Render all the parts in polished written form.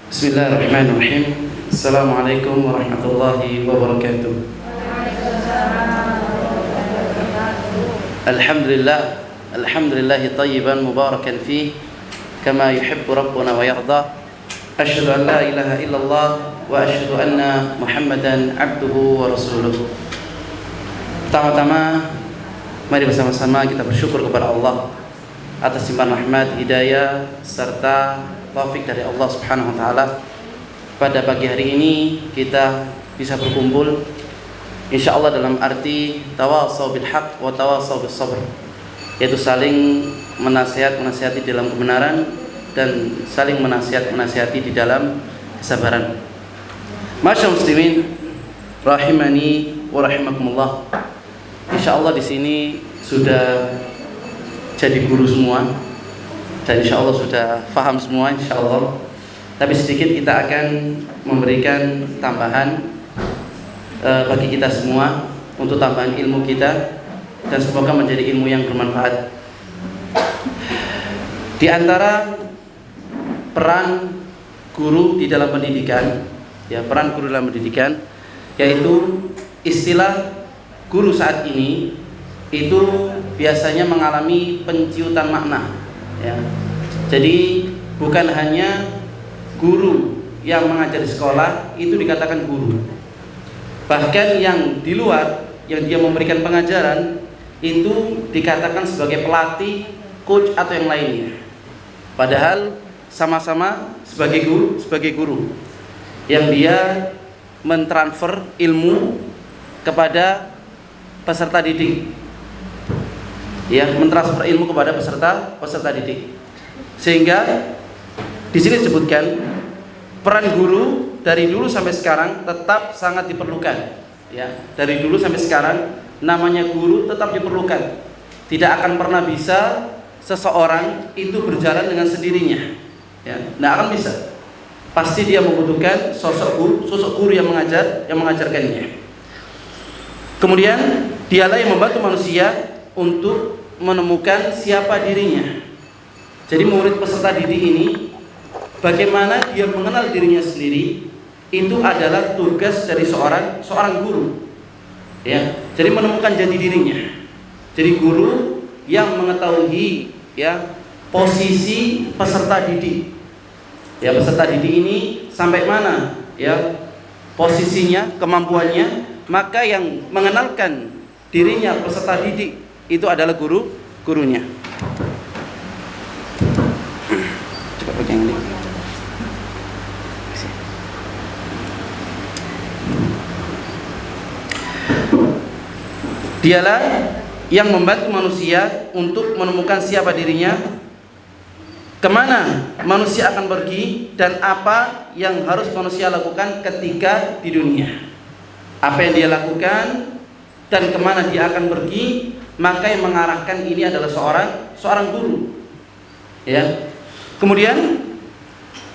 Bismillahirrahmanirrahim. Assalamualaikum warahmatullahi wabarakatuh. Alhamdulillah, alhamdulillahi tayyiban mubarakan fih kama yuhibbu rabbuna wa yarda. Asyhadu an la ilaha illallah wa asyhadu anna Muhammadan abduhu wa rasuluh. Pertama-tama mari bersama-sama kita bersyukur kepada Allah atas limpahan rahmat, hidayah serta taufik dari Allah Subhanahu wa taala. Pada pagi hari ini kita bisa berkumpul insyaallah dalam arti tawasau bil haq wa tawasau bis sabr, yaitu saling menasihati dalam kebenaran dan saling menasihati di dalam kesabaran. Masyaallah muslimin rahimani wa rahimakumullah. Insyaallah di sini sudah jadi guru semua dan insyaallah sudah faham semua insyaallah. Tapi sedikit kita akan memberikan tambahan bagi kita semua untuk tambahan ilmu kita dan semoga menjadi ilmu yang bermanfaat. Di antara peran guru di dalam pendidikan, peran guru dalam pendidikan, yaitu istilah guru saat ini itu biasanya mengalami penciutan makna. Jadi bukan hanya guru yang mengajar di sekolah itu dikatakan guru, bahkan yang di luar yang dia memberikan pengajaran itu dikatakan sebagai pelatih, coach atau yang lainnya. Padahal sama-sama sebagai guru yang dia mentransfer ilmu kepada peserta didik, mentransfer ilmu kepada peserta didik. Sehingga di sini disebutkan peran guru dari dulu sampai sekarang tetap sangat diperlukan. Dari dulu sampai sekarang namanya guru tetap diperlukan. Tidak akan pernah bisa seseorang itu berjalan dengan sendirinya. Tidak akan bisa. Pasti dia membutuhkan sosok guru yang mengajarkannya. Kemudian dialah yang membantu manusia untuk menemukan siapa dirinya. Jadi murid peserta didik ini bagaimana dia mengenal dirinya sendiri itu adalah tugas dari seorang guru. Jadi menemukan jati dirinya. Jadi guru yang mengetahui posisi peserta didik. Peserta didik ini sampai mana posisinya, kemampuannya, maka yang mengenalkan dirinya peserta didik itu adalah gurunya. Coba pegang ini. Dialah yang membantu manusia untuk menemukan siapa dirinya, kemana manusia akan pergi, dan apa yang harus manusia lakukan ketika di dunia. Apa yang dia lakukan dan kemana dia akan pergi, maka yang mengarahkan ini adalah seorang guru. Kemudian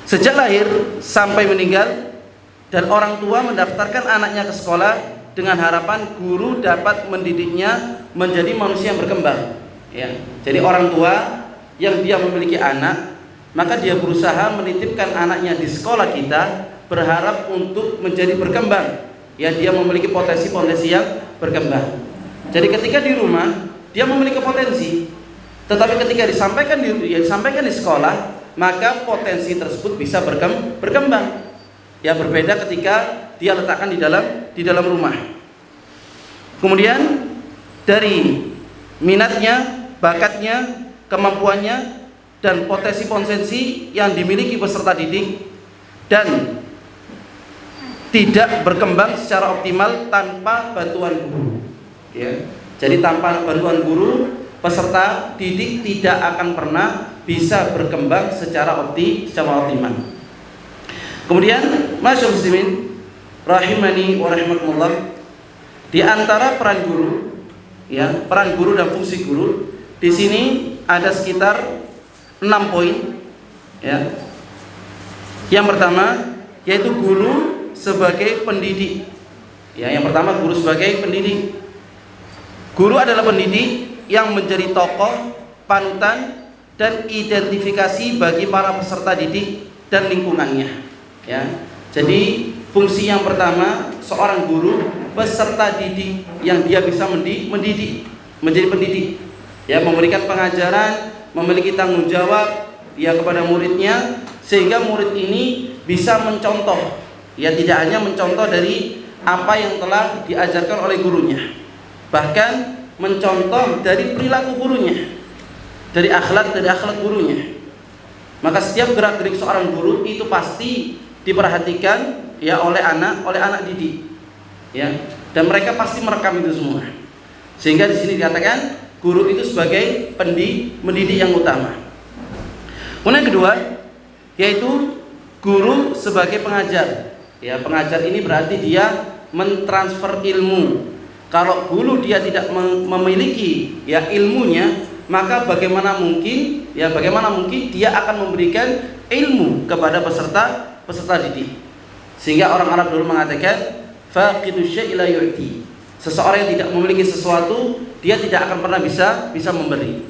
sejak lahir sampai meninggal, dan orang tua mendaftarkan anaknya ke sekolah dengan harapan guru dapat mendidiknya menjadi manusia yang berkembang. Jadi orang tua yang dia memiliki anak, maka dia berusaha menitipkan anaknya di sekolah kita berharap untuk menjadi berkembang. Dia memiliki potensi-potensi yang berkembang. Jadi ketika di rumah dia memiliki potensi, tetapi ketika disampaikan di sekolah, maka potensi tersebut bisa berkembang. Berbeda ketika dia letakkan di dalam rumah. Kemudian dari minatnya, bakatnya, kemampuannya, dan potensi-potensi yang dimiliki peserta didik, dan tidak berkembang secara optimal tanpa bantuan guru. Jadi tanpa bantuan guru, peserta didik tidak akan pernah bisa berkembang secara optimal. Kemudian masyaallah muslimin rahimani wa rahimakumullah, di antara peran guru dan fungsi guru di sini ada sekitar 6 poin. Yang pertama yaitu guru sebagai pendidik. Yang pertama, guru sebagai pendidik. Guru adalah pendidik yang menjadi tokoh, panutan, dan identifikasi bagi para peserta didik dan lingkungannya. Ya. Jadi fungsi yang pertama seorang guru peserta didik yang dia bisa mendidik, menjadi pendidik, ya, memberikan pengajaran, memiliki tanggung jawab ya kepada muridnya, sehingga murid ini bisa mencontoh, ya, tidak hanya mencontoh dari apa yang telah diajarkan oleh gurunya, bahkan mencontoh dari perilaku gurunya, dari akhlak gurunya. Maka setiap gerak-gerik seorang guru itu pasti diperhatikan ya oleh anak didik, ya, dan mereka pasti merekam itu semua. Sehingga di sini dikatakan guru itu sebagai pendidik yang utama. Kemudian kedua, yaitu guru sebagai pengajar. Ya, pengajar ini berarti dia mentransfer ilmu. Kalau guru dia tidak memiliki ya ilmunya, maka bagaimana mungkin dia akan memberikan ilmu kepada peserta didik. Sehingga orang Arab dulu mengatakan faqidu syai' la yu'ti. Seseorang yang tidak memiliki sesuatu, dia tidak akan pernah bisa memberi.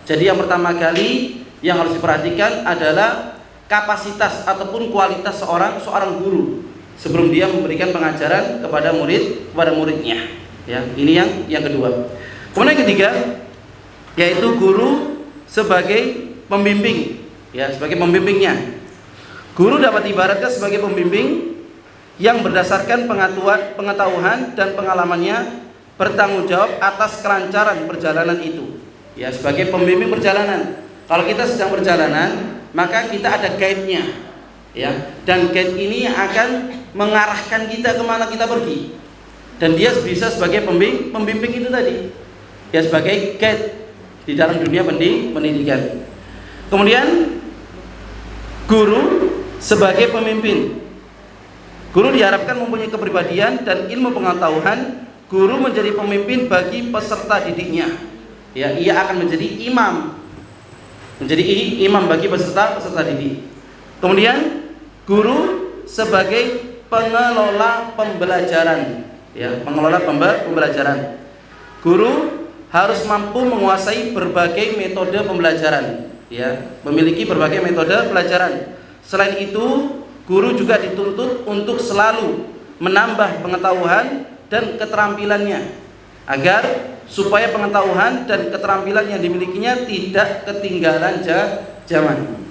Jadi yang pertama kali yang harus diperhatikan adalah kapasitas ataupun kualitas seorang guru sebelum dia memberikan pengajaran kepada muridnya. Ya, ini yang kedua. Kemudian yang ketiga, yaitu guru sebagai pembimbing, ya, sebagai pembimbingnya. Guru dapat ibaratkan sebagai pembimbing yang berdasarkan pengetahuan dan pengalamannya bertanggung jawab atas kelancaran perjalanan itu. Ya, sebagai pembimbing perjalanan. Kalau kita sedang perjalanan, maka kita ada guide-nya, ya, dan guide ini akan mengarahkan kita kemana kita pergi. Dan dia bisa sebagai pembimbing itu tadi, ya, sebagai guide di dalam dunia pendidikan. Kemudian guru sebagai pemimpin. Guru diharapkan mempunyai kepribadian dan ilmu pengetahuan. Guru menjadi pemimpin bagi peserta didiknya. Ya, ia akan menjadi imam bagi peserta didik. Kemudian guru sebagai pengelola pembelajaran. Ya, pengelola pembelajaran. Guru harus mampu menguasai berbagai metode pembelajaran. Ya, memiliki berbagai metode pelajaran. Selain itu, guru juga dituntut untuk selalu menambah pengetahuan dan keterampilannya agar supaya pengetahuan dan keterampilan yang dimilikinya tidak ketinggalan zaman.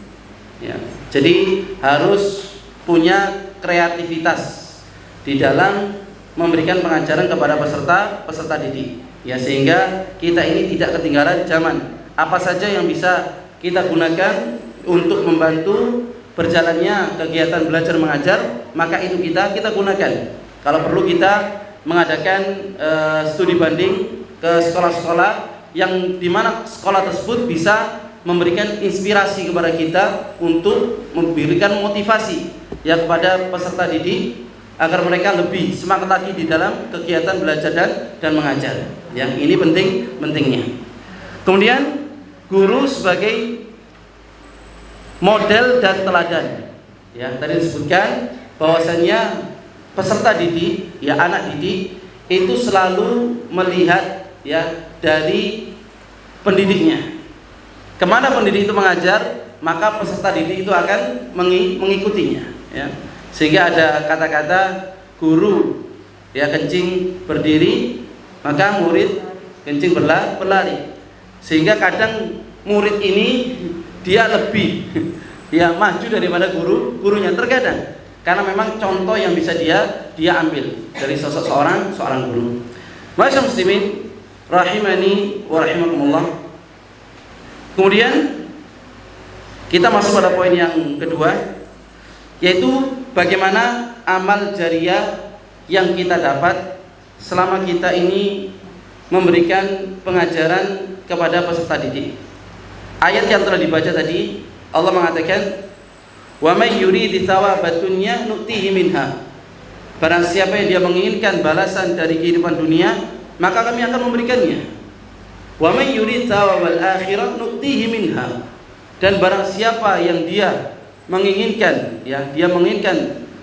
Ya, jadi harus punya kreativitas di dalam memberikan pengajaran kepada peserta didik. Ya, sehingga kita ini tidak ketinggalan zaman. Apa saja yang bisa kita gunakan untuk membantu berjalannya kegiatan belajar mengajar, maka itu kita gunakan. Kalau perlu kita mengadakan studi banding ke sekolah-sekolah yang dimana sekolah tersebut bisa memberikan inspirasi kepada kita untuk memberikan motivasi ya kepada peserta didik agar mereka lebih semangat lagi di dalam kegiatan belajar dan mengajar. Yang ini pentingnya. Kemudian guru sebagai model dan teladan. Ya, tadi disebutkan bahwasannya peserta didik, ya, anak didik itu selalu melihat ya dari pendidiknya. Kemana pendidik itu mengajar, maka peserta didik itu akan mengikutinya. Ya. Sehingga ada kata-kata guru ya kencing berdiri, maka murid kencing berlari. Sehingga kadang murid ini dia lebih ya maju daripada gurunya terkadang, karena memang contoh yang bisa dia ambil dari sosok seorang guru. Ma'asyiral muslimin rahimani wa rahimakumullah. Kemudian kita masuk pada poin yang kedua, yaitu bagaimana amal jariyah yang kita dapat selama kita ini memberikan pengajaran kepada peserta didik. Ayat yang telah dibaca tadi, Allah mengatakan, "Wa may yuridu thawabad dunya nu'tihi minha." Barang siapa yang dia menginginkan balasan dari kehidupan dunia, maka kami akan memberikannya. "Wa may yuridu thawabal akhirah nu'tihi minha." Dan barang siapa yang dia menginginkan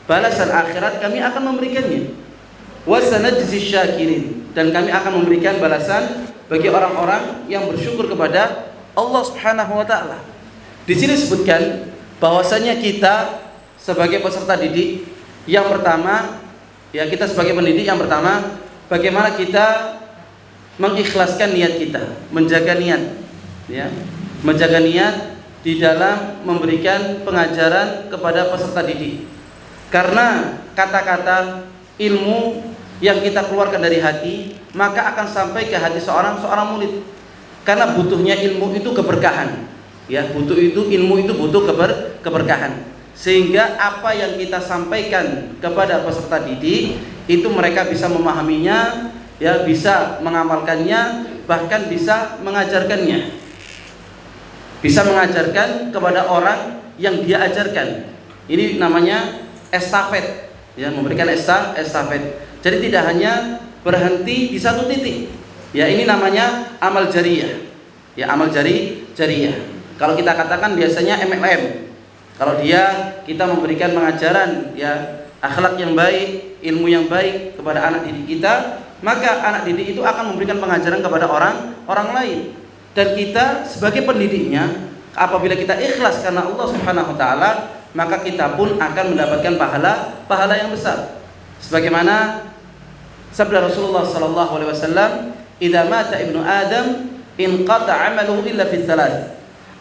balasan akhirat, kami akan memberikannya. "Wa sanajzi syakirin." Dan kami akan memberikan balasan bagi orang-orang yang bersyukur kepada Allah Subhanahu wa taala. Di sini disebutkan bahwasanya kita sebagai peserta didik, yang pertama, ya kita sebagai pendidik yang pertama, bagaimana kita mengikhlaskan niat kita, menjaga niat, ya, menjaga niat di dalam memberikan pengajaran kepada peserta didik. Karena kata-kata ilmu yang kita keluarkan dari hati, maka akan sampai ke hati seorang murid. Karena butuhnya ilmu itu keberkahan, ya, ilmu itu butuh keberkahan. Sehingga apa yang kita sampaikan kepada peserta didik itu mereka bisa memahaminya, ya, bisa mengamalkannya, bahkan bisa mengajarkannya. Bisa mengajarkan kepada orang yang dia ajarkan. Ini namanya estafet, ya, memberikan estafet. Jadi tidak hanya berhenti di satu titik. Ya, ini namanya amal jariyah. Ya, amal jariyah. Kalau kita katakan biasanya MLM. Kalau kita memberikan pengajaran, ya, akhlak yang baik, ilmu yang baik kepada anak didik kita, maka anak didik itu akan memberikan pengajaran kepada orang lain. Dan kita sebagai pendidiknya, apabila kita ikhlas karena Allah Subhanahu wa taala, maka kita pun akan mendapatkan pahala yang besar. Sebagaimana sabda Rasulullah sallallahu alaihi wasallam, "Idza mata ibnu Adam inqata 'amaluhu illa fi thalath."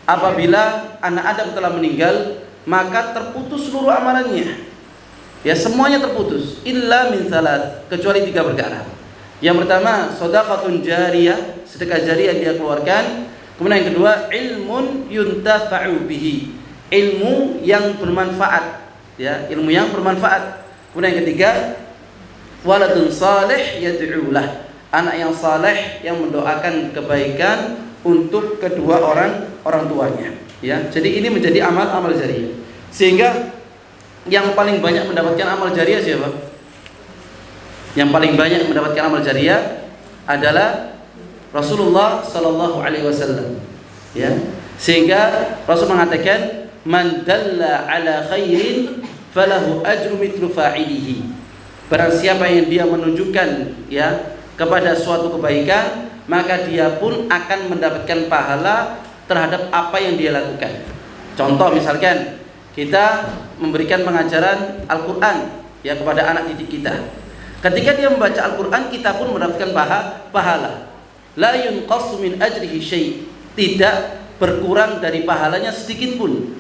Apabila anak Adam telah meninggal, maka terputus seluruh amalannya. Ya, semuanya terputus illa min thalath, kecuali 3 perkara. Yang pertama, shadaqatun jariyah, sedekah jariyah dia keluarkan. Kemudian yang kedua, ilmun yuntafa'u bihi, ilmu yang bermanfaat, ya, ilmu yang bermanfaat. Kemudian yang ketiga, waladun salih yad'u lah, anak yang saleh yang mendoakan kebaikan untuk kedua orang tuanya, ya. Jadi ini menjadi amal jariyah. Sehingga yang paling banyak mendapatkan amal jariyah siapa? Yang paling banyak mendapatkan amal jariyah adalah Rasulullah sallallahu alaihi wasallam, ya. Sehingga Rasul mengatakan, man dalla ala khairin falahu ajru mithlu fa'ilihi. Barang siapa yang dia menunjukkan, ya, kepada suatu kebaikan, maka dia pun akan mendapatkan pahala terhadap apa yang dia lakukan. Contoh misalkan kita memberikan pengajaran Al-Qur'an, ya, kepada anak didik kita. Ketika dia membaca Al-Qur'an, kita pun mendapatkan pahala. La yunqasu min ajrihi syai', tidak berkurang dari pahalanya sedikit pun.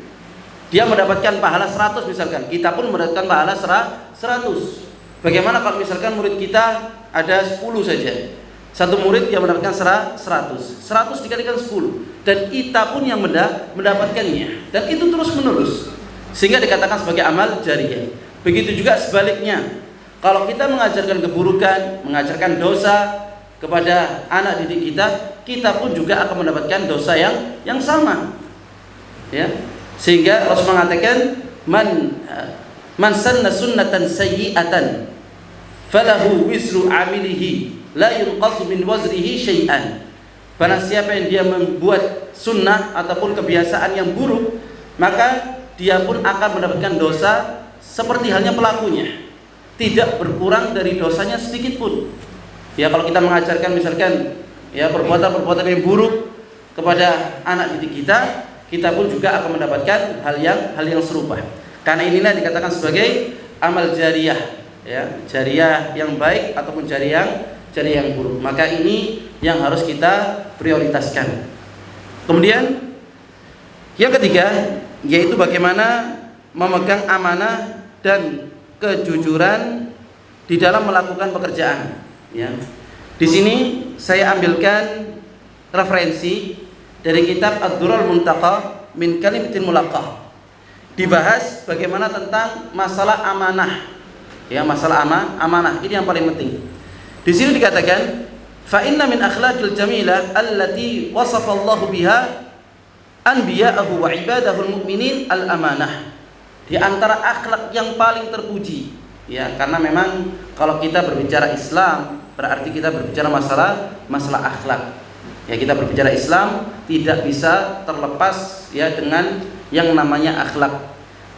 Dia mendapatkan pahala 100 misalkan, kita pun mendapatkan pahala 100. Bagaimana kalau misalkan murid kita ada 10 saja? Satu murid yang mendapatkan 100 dikalikan 10, dan kita pun yang mendapatkannya, dan itu terus menerus, sehingga dikatakan sebagai amal jariyah. Begitu juga sebaliknya, kalau kita mengajarkan keburukan, mengajarkan dosa kepada anak didik kita, kita pun juga akan mendapatkan dosa yang sama, ya. Sehingga Rasul mengatakan, man sanna sunnatan sayyi'atan falahu wisru amilihi la yunqasu min wazrihi syai'an. Barang siapa yang dia membuat sunnah ataupun kebiasaan yang buruk, maka dia pun akan mendapatkan dosa seperti halnya pelakunya, tidak berkurang dari dosanya sedikit pun. Ya, kalau kita mengajarkan misalkan, ya, perbuatan yang buruk kepada anak didik kita, kita pun juga akan mendapatkan hal yang serupa. Karena inilah dikatakan sebagai amal jariyah, ya, jariyah yang baik ataupun jariyah yang buruk. Maka ini yang harus kita prioritaskan. Kemudian yang ketiga, yaitu bagaimana memegang amanah dan kejujuran di dalam melakukan pekerjaan, ya. Di sini saya ambilkan referensi dari kitab Ad-Durrul Muntaqa min Kalimatil Mulaqah. Dibahas bagaimana tentang masalah amanah, ya, masalah amanah. Ini yang paling penting. Di sini dikatakan, fa inna min akhlaqil jamilah allati wasafa Allahu biha anbiya'ahu wa ibadahul mu'minin al-amanah. Di antara akhlak yang paling terpuji, ya, karena memang kalau kita berbicara Islam berarti kita berbicara masalah akhlak. Ya, kita berbicara Islam tidak bisa terlepas, ya, dengan yang namanya akhlak.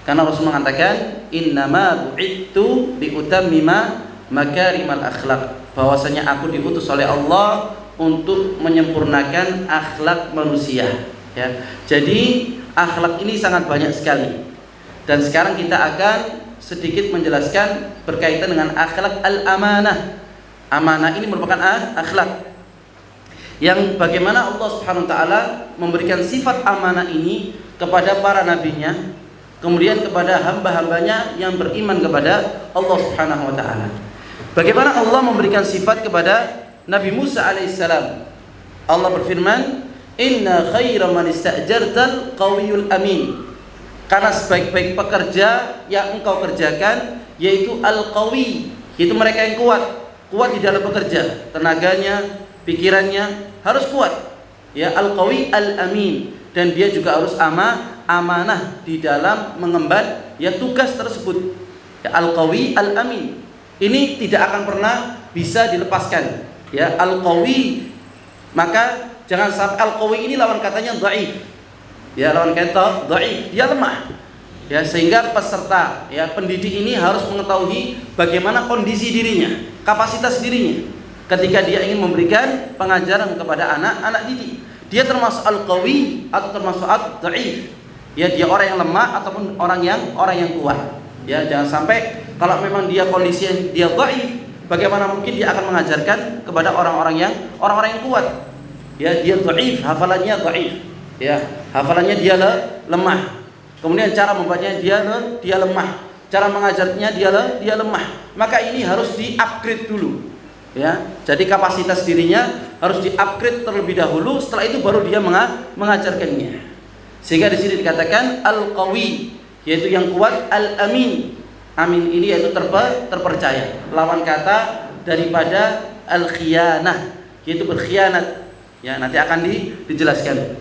Karena Rasul mengatakan, innama bu'ittu liutammima makarimal akhlak, bahwasanya aku diutus oleh Allah untuk menyempurnakan akhlak manusia, ya. Jadi akhlak ini sangat banyak sekali. Dan sekarang kita akan sedikit menjelaskan berkaitan dengan akhlak al-amanah. Amanah ini merupakan akhlak yang bagaimana Allah Subhanahu wa taala memberikan sifat amanah ini kepada para nabinya, kemudian kepada hamba-hambanya yang beriman kepada Allah Subhanahu wa taala. Bagaimana Allah memberikan sifat kepada Nabi Musa alaihissalam? Allah berfirman, "Inna khaira man ista'jartal qawiyul amin." Karena sebaik-baik pekerja yang engkau kerjakan yaitu al-qawi, yaitu mereka yang kuat di dalam bekerja, tenaganya, pikirannya harus kuat. Ya, al-qawi al-amin, dan dia juga harus amanah di dalam mengemban ya tugas tersebut. Ya, al-qawi al-amin. Ini tidak akan pernah bisa dilepaskan. Ya, al-qawi, maka jangan sampai al-qawi ini lawan katanya dhaif. Ya, lawan kata dhaif, dia lemah. Ya, sehingga peserta ya pendidik ini harus mengetahui bagaimana kondisi dirinya, kapasitas dirinya ketika dia ingin memberikan pengajaran kepada anak-anak didik. Dia termasuk al-qawi atau termasuk ad-dhaif. Ya, dia orang yang lemah ataupun orang yang kuat. Ya, jangan sampai kalau memang dia kondisi dia dhaif, bagaimana mungkin dia akan mengajarkan kepada orang-orang yang kuat. Ya, dia dhaif, hafalannya dhaif. Ya, hafalannya dia lemah. Kemudian cara membacanya dia lemah. Cara mengajarnya dia lemah. Maka ini harus di-upgrade dulu. Ya, jadi kapasitas dirinya harus di-upgrade terlebih dahulu. Setelah itu baru dia mengajarkannya. Sehingga di sini dikatakan al-qawi, yaitu yang kuat, al-amin. Amin ini yaitu terpercaya. Lawan kata daripada al-khiyanah, yaitu berkhianat. Ya, nanti akan dijelaskan.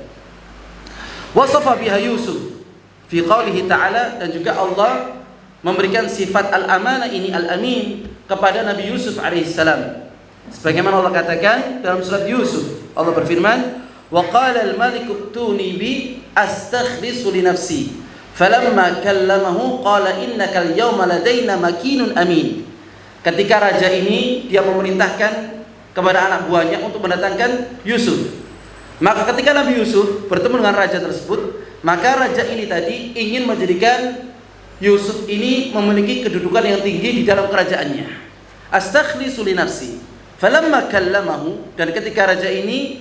Wasafa biha Yusuf fi qaulihi ta'ala, dan juga Allah memberikan sifat al-amanah ini al-amin kepada Nabi Yusuf alaihissalam. Sebagaimana Allah katakan dalam surat Yusuf, Allah berfirman, "Wa qala al-maliku a'tuni bi astakhlisu li nafsi." Falamma kallamahu qala innaka al-yawma ladaina makinun amin. Ketika raja ini dia memerintahkan kepada anak buahnya untuk mendatangkan Yusuf. Maka ketika Nabi Yusuf bertemu dengan raja tersebut, maka raja ini tadi ingin menjadikan Yusuf ini memiliki kedudukan yang tinggi di dalam kerajaannya. Astakhlisu li nafsi. Falamma kallamahu, dan ketika raja ini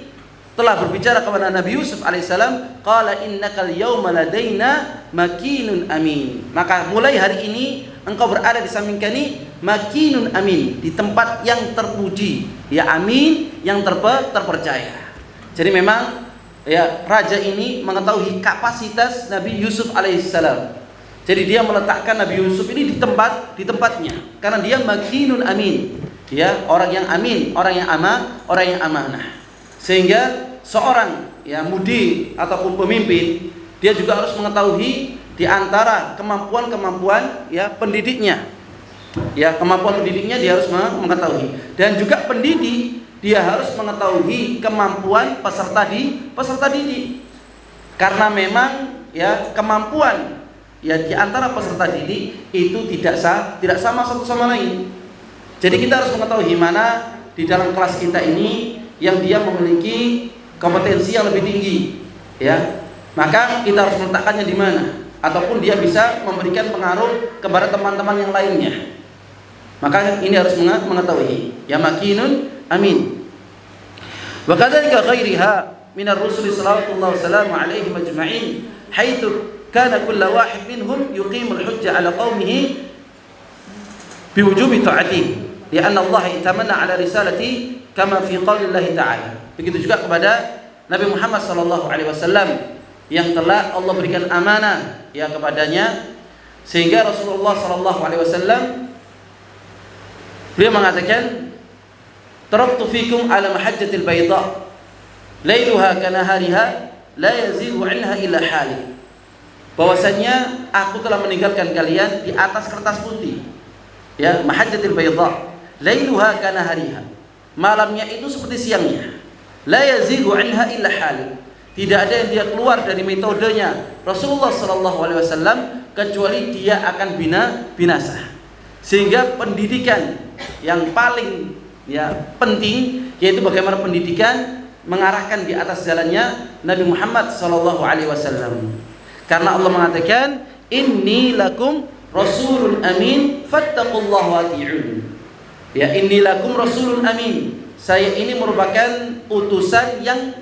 telah berbicara kepada Nabi Yusuf alaihissalam, qala innakal yawma ladaina makinun amin. Maka mulai hari ini engkau berada di samping kami makinun amin, di tempat yang terpuji, ya amin, yang terpercaya. Jadi memang ya raja ini mengetahui kapasitas Nabi Yusuf alaihissalam. Jadi dia meletakkan Nabi Yusuf ini di tempatnya karena dia makinun amin. Ya, orang yang amin, orang yang amanah. Sehingga seorang ya mudi ataupun pemimpin, dia juga harus mengetahui di antara kemampuan ya pendidiknya. Ya, kemampuan pendidiknya dia harus mengetahui, dan juga pendidik dia harus mengetahui kemampuan peserta didik. Karena memang ya kemampuan ya di antara peserta didik itu tidak sama satu sama lain. Jadi kita harus mengetahui mana di dalam kelas kita ini yang dia memiliki kompetensi yang lebih tinggi, ya. Maka kita harus meletakkannya di mana, ataupun dia bisa memberikan pengaruh kepada teman-teman yang lainnya. Maka ini harus mengetahui ya makinun amin. Wa kadzalika ghairiha min ar-rusul sallallahu wasallam alaihim ajma'in haitsu kana kullu wahid minhum yuqimul hujja ala qaumihi biwujubi ta'atihi li'anna Allah itamanna ala risalati kama fi qaulillahi ta'ala. Begitu juga kepada Nabi Muhammad sallallahu alaihi wasallam yang telah Allah berikan amanah ya kepadanya, sehingga Rasulullah sallallahu alaihi wasallam beliau mengatakan, taraktu fikum ala mahajjatil bayda lailuha kanahariha la yazighu anha illa halik. Bahwasanya aku telah meninggalkan kalian di atas kertas putih, ya, mahajjatil bayda lailuha kanahariha, malamnya itu seperti siangnya, la yazighu anha illa halik, tidak ada yang dia keluar dari metodenya Rasulullah sallallahu alaihi wasallam kecuali dia akan binasa. Sehingga pendidikan yang paling ya penting yaitu bagaimana pendidikan mengarahkan di atas jalannya Nabi Muhammad sallallahu alaihi wasallam. Karena Allah mengatakan inni lakum rasulun amin fattaqullaha wa ati'un. Ya, inni lakum rasulun amin. Saya ini merupakan utusan yang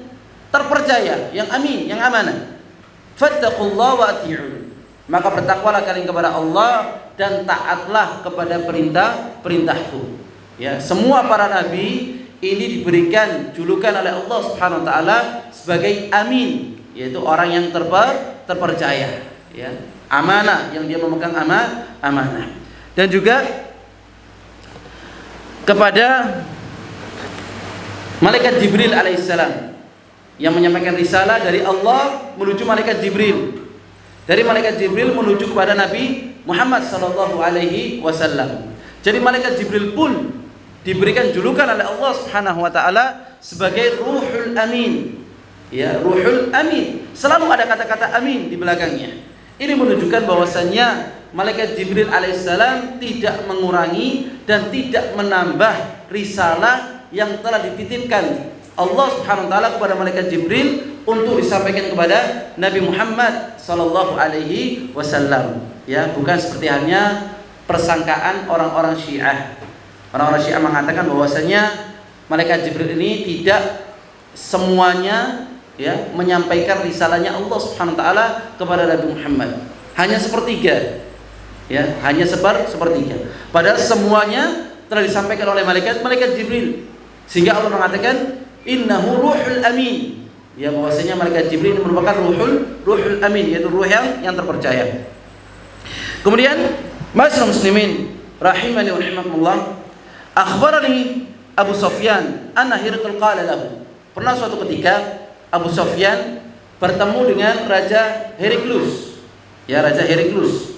terpercaya, yang amin, yang amanah. Fattaqullaha wa ati'un. Maka bertakwalah kalian kepada Allah dan taatlah kepada perintahku. Ya, semua para nabi ini diberikan julukan oleh Allah Subhanahu wa taala sebagai amin, yaitu orang yang terpercaya, ya. Amanah, yang dia memegang amanah. Dan juga kepada malaikat Jibril alaihissalam yang menyampaikan risalah dari Allah menuju malaikat Jibril. Dari malaikat Jibril menuju kepada Nabi Muhammad sallallahu alaihi wasallam. Jadi malaikat Jibril pun diberikan julukan oleh Allah Subhanahu wa taala sebagai Ruhul Amin. Ya, Ruhul Amin. Selalu ada kata-kata amin di belakangnya. Ini menunjukkan bahwasannya malaikat Jibril alaihissalam tidak mengurangi dan tidak menambah risalah yang telah dititipkan Allah Subhanahu wa taala kepada malaikat Jibril untuk disampaikan kepada Nabi Muhammad sallallahu alaihi wasallam. Ya, bukan seperti halnya persangkaan orang-orang Syiah. Orang-orang Syiah mengatakan bahwasanya malaikat Jibril ini tidak semuanya, ya, menyampaikan risalahnya Allah Subhanahu wa taala kepada Nabi Muhammad. Hanya sepertiga. Ya, hanya sepertiga. Padahal semuanya telah disampaikan oleh malaikat Jibril. Sehingga Allah mengatakan innahu ruhul amin. Ya, bahwasanya malaikat Jibril ini merupakan ruhul amin, yaitu ruh yang terpercaya. Kemudian, ma'asyiral muslimin rahimani wa rahimakumullah, akhbarani Abu Sufyan anna Hirqal qala lahu. Pernah suatu ketika Abu Sufyan bertemu dengan Raja Heraklus. Ya, Raja Heraklus.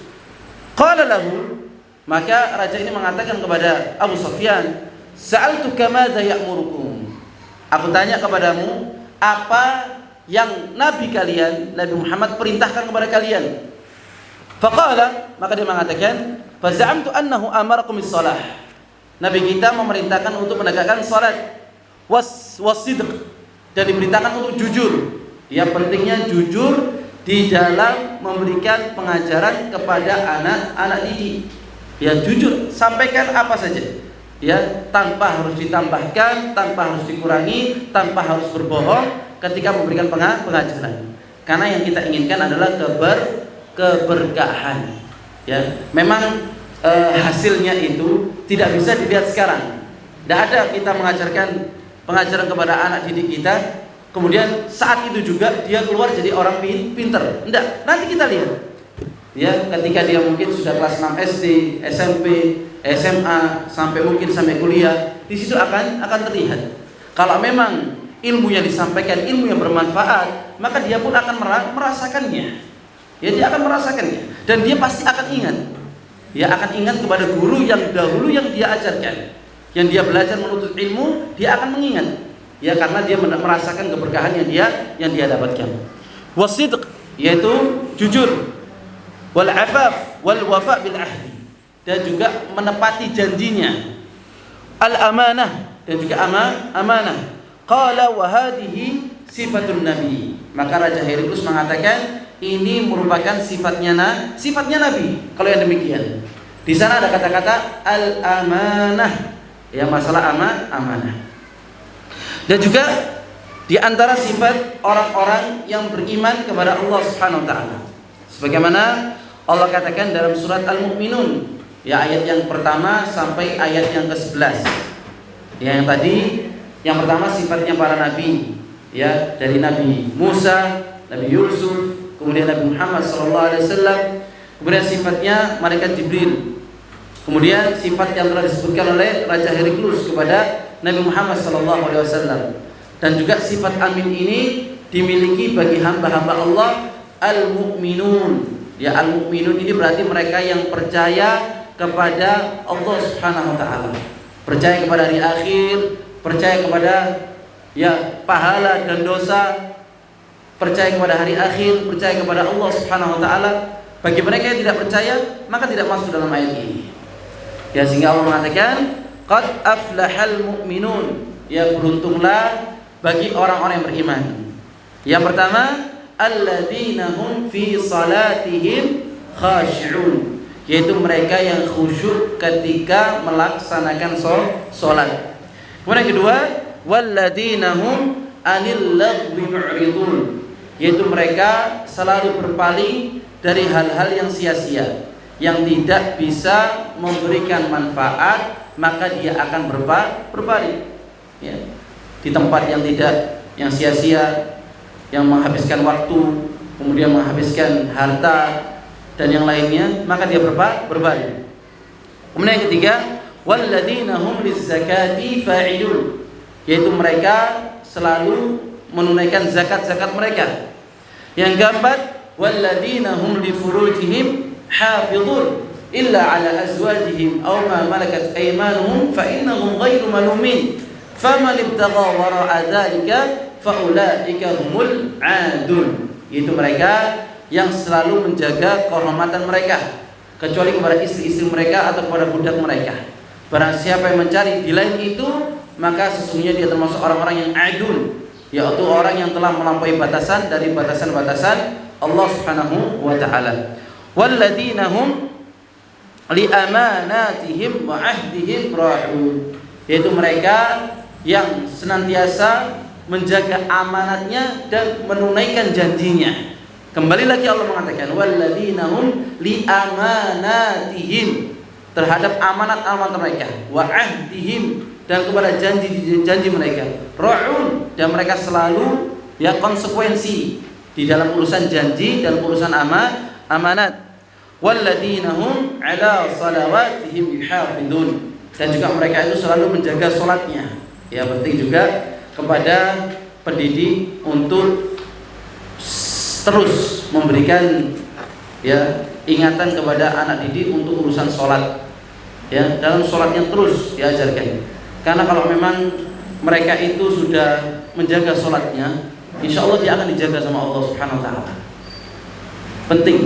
Qala lahu, maka raja ini mengatakan kepada Abu Sufyan, "Sa'altuka madza ya'murukum?" Aku tanya kepadamu, apa yang nabi kalian, Nabi Muhammad perintahkan kepada kalian? Faqala, maka dia mengatakan, "Fa za'amtu annahu amarakum bis-shalah." Nabi kita memerintahkan untuk menegakkan salat, was-sidq, dan diperintahkan untuk jujur. Yang pentingnya jujur di dalam memberikan pengajaran kepada anak-anak didik. Ya, jujur, sampaikan apa saja. Ya, tanpa harus ditambahkan, tanpa harus dikurangi, tanpa harus berbohong ketika memberikan pengajaran. Karena yang kita inginkan adalah keberkahan. Ya, memang hasilnya itu tidak bisa dilihat sekarang. Tidak ada kita mengajarkan pengajaran kepada anak didik kita, kemudian saat itu juga dia keluar jadi orang pinter. Enggak, nanti kita lihat. Ya, ketika dia mungkin sudah kelas 6 SD, SMP, SMA, sampai kuliah, di situ akan terlihat. Kalau memang ilmu yang disampaikan ilmu yang bermanfaat, maka dia pun akan merasakannya. Ya, dia akan merasakannya dan dia pasti akan ingat. Dia akan ingat kepada guru yang dahulu yang dia ajarkan. Yang dia belajar menuntut ilmu, dia akan mengingat. Ya, karena dia merasakan keberkahan yang dia dapatkan. Wasidq, yaitu jujur. Wal afaf wal wafa bil ahdi, dan juga menepati janjinya. Al amanah, dan juga amanah. Qala wa hadhihi sifatun nabi. Maka Raja Heraklus mengatakan ini merupakan sifatnya nabi. Kalau yang demikian, di sana ada kata-kata al amanah, ya, masalah amanah. Dan juga di antara sifat orang-orang yang beriman kepada Allah Subhanahu wa taala, sebagaimana Allah katakan dalam surat Al-Mu'minun, ya, ayat yang pertama sampai ayat yang ke-11. Ya, yang tadi yang pertama sifatnya para nabi, ya, dari Nabi Musa, Nabi Yusuf, kemudian Nabi Muhammad SAW. Kemudian sifatnya malaikat Jibril. Kemudian sifat yang telah disebutkan oleh Raja Heraklus kepada Nabi Muhammad SAW. Dan juga sifat amin ini dimiliki bagi hamba-hamba Allah al-mu'minun. Ya, al-mu'minun ini berarti mereka yang percaya kepada Allah Subhanahu wa taala. Percaya kepada hari akhir, percaya kepada, ya, pahala dan dosa, percaya kepada hari akhir, percaya kepada Allah Subhanahu wa taala. Bagi mereka yang tidak percaya, maka tidak masuk dalam ayat ini. Ya, sehingga Allah mengatakan qad aflahal mu'minun. Ya, beruntunglah bagi orang-orang yang beriman. Yang pertama, alladzina hum fi salatihim khashi'un, yaitu mereka yang khusyuk ketika melaksanakan sholat. Kemudian yang kedua, walladzina hum 'anil lagwi mu'ridun, yaitu mereka selalu berpaling dari hal-hal yang sia-sia, yang tidak bisa memberikan manfaat, maka dia akan berpaling ya, di tempat yang sia-sia, yang menghabiskan waktu, kemudian menghabiskan harta dan yang lainnya, maka dia berpaling. Kemudian yang ketiga, walladzina hum lizzakati fa'ilun, yaitu mereka selalu menunaikan zakat-zakat mereka. Yang keempat, walladzina hum li furujihim hafizun illa ala azwajihim aw ma malakat aymanuhum fa innahum ghairu malumin faman ibtagha wara'a dzalika fa ulaika humul 'adun, yaitu mereka yang selalu menjaga kehormatan mereka kecuali kepada istri-istri mereka atau kepada budak mereka. Barang siapa yang mencari di lain itu, maka sesungguhnya dia termasuk orang-orang yang adun, yaitu orang yang telah melampaui batasan dari batasan-batasan Allah Subhanahu wa taala. Walladzina hum li amanatihim wa ahdihim ra'un, yaitu mereka yang senantiasa menjaga amanatnya dan menunaikan janjinya. Kembali lagi Allah mengatakan walladzina hum li amanatihim, terhadap amanat-amanat mereka, wa ahdihim, dan kepada janji mereka, ra'un, dan mereka selalu ya konsekuensi di dalam urusan janji dan urusan amanat. Walladzina hum 'ala salawatihim yuhafizun, dan juga mereka itu selalu menjaga salatnya. Ya, penting juga kepada pendidik untuk terus memberikan ya ingatan kepada anak didik untuk urusan sholat, ya, dalam sholatnya terus diajarkan. Karena kalau memang mereka itu sudah menjaga sholatnya, insya Allah dia akan dijaga sama Allah Subhanahu Wa Taala. Penting,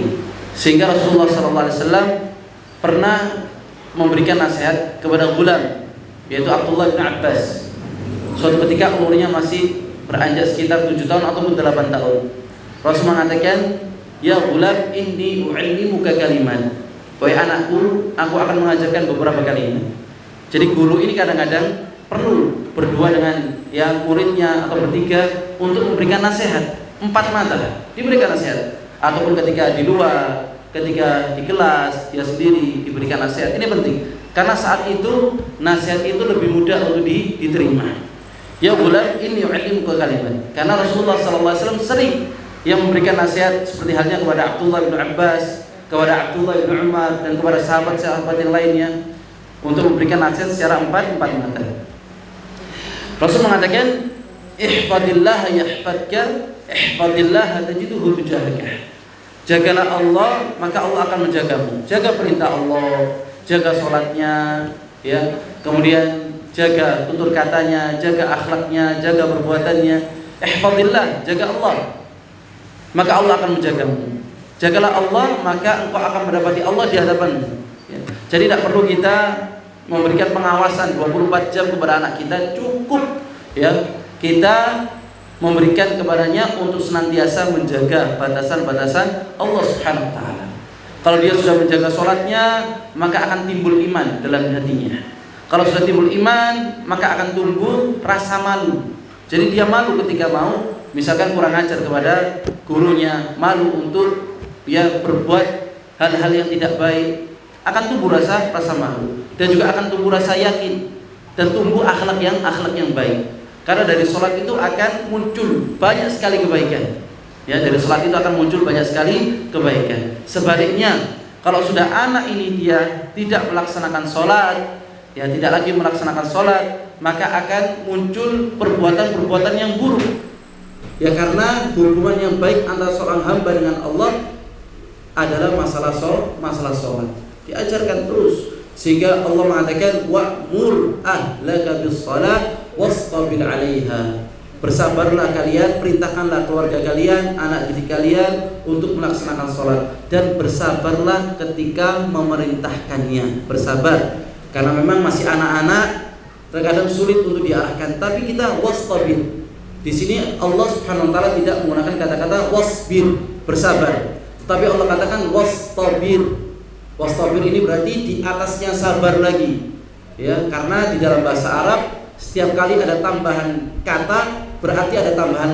sehingga Rasulullah SAW pernah memberikan nasihat kepada gulam, yaitu Abdullah bin Abbas. Suatu ketika umurnya masih beranjak sekitar 7 tahun ataupun 8 tahun. Rasul mengatakan, ya gulam, inni u'allimuka kalimat. Wahai anakku, aku akan mengajarkan beberapa kalimat. Jadi guru ini kadang-kadang perlu berdua dengan yang muridnya atau bertiga untuk memberikan nasihat. 4 mata diberikan nasihat, ataupun ketika di luar, ketika di kelas dia sendiri diberikan nasihat. Ini penting karena saat itu nasihat itu lebih mudah untuk diterima. Ya gulam, inni u'allimuka kalimat. Karena Rasulullah SAW sering yang memberikan nasihat seperti halnya kepada Abdullah bin Abbas, kepada Abdullah bin Umar, dan kepada sahabat-sahabat yang lainnya untuk memberikan nasihat secara 4 mata. Rasul mengatakan, ihfadillah yahfadka, ihfadillah tajiduhu tujahaka. Jagalah Allah, maka Allah akan menjagamu. Jaga perintah Allah, jaga sholatnya, ya, kemudian jaga tutur katanya, jaga akhlaknya, jaga perbuatannya. Ihfadillah, jaga Allah, maka Allah akan menjagamu. Jagalah Allah, maka engkau akan mendapati Allah di hadapanmu. Ya. Jadi tidak perlu kita memberikan pengawasan 24 jam kepada anak kita, cukup ya kita memberikan kepadanya untuk senantiasa menjaga batasan-batasan Allah Subhanahu wa taala. Kalau dia sudah menjaga sholatnya, maka akan timbul iman dalam hatinya. Kalau sudah timbul iman, maka akan tumbuh rasa malu. Jadi dia malu ketika mau misalkan kurang ajar kepada gurunya, malu untuk dia berbuat hal-hal yang tidak baik, akan tumbuh rasa malu, dan juga akan tumbuh rasa yakin dan tumbuh akhlak yang baik. Karena dari sholat itu akan muncul banyak sekali kebaikan. Ya, dari sholat itu akan muncul banyak sekali kebaikan. Sebaliknya, kalau sudah anak ini dia tidak melaksanakan sholat, ya tidak lagi melaksanakan sholat, maka akan muncul perbuatan-perbuatan yang buruk. Ya, karena hubungan yang baik antara seorang hamba dengan Allah adalah masalah sholat. Diajarkan terus, sehingga Allah mengatakan wa'mur ahlaka bis-shalah wastabir 'alaiha. Bersabarlah kalian, perintahkanlah keluarga kalian, anak didik kalian untuk melaksanakan sholat, dan bersabarlah ketika memerintahkannya. Bersabar, karena memang masih anak-anak, terkadang sulit untuk diarahkan. Tapi kita wastabir. Di sini Allah Subhanahu wa taala tidak menggunakan kata-kata wasbir, bersabar. Tapi Allah katakan wastabir. Wastabir ini berarti di atasnya sabar lagi. Ya, karena di dalam bahasa Arab setiap kali ada tambahan kata berarti ada tambahan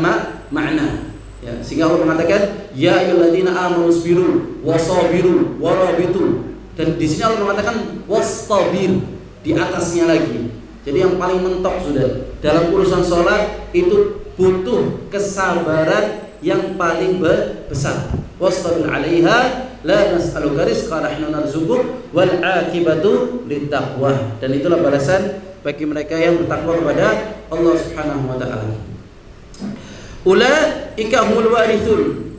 makna. Ya, sehingga Allah mengatakan ya ayyuhalladzina amanu sabiru wasabiru warabitu. Dan di sini Allah mengatakan wastabir, di atasnya lagi. Jadi yang paling mentok sudah dalam urusan sholat itu butuh kesabaran yang paling besar. Wastabir 'alaiha la nas'aluka rizqan nahnu narzuquk wal 'aqibatu littaqwa. Dan itulah balasan bagi mereka yang bertakwa kepada Allah Subhanahu wa taala. Ulaika humul warithun.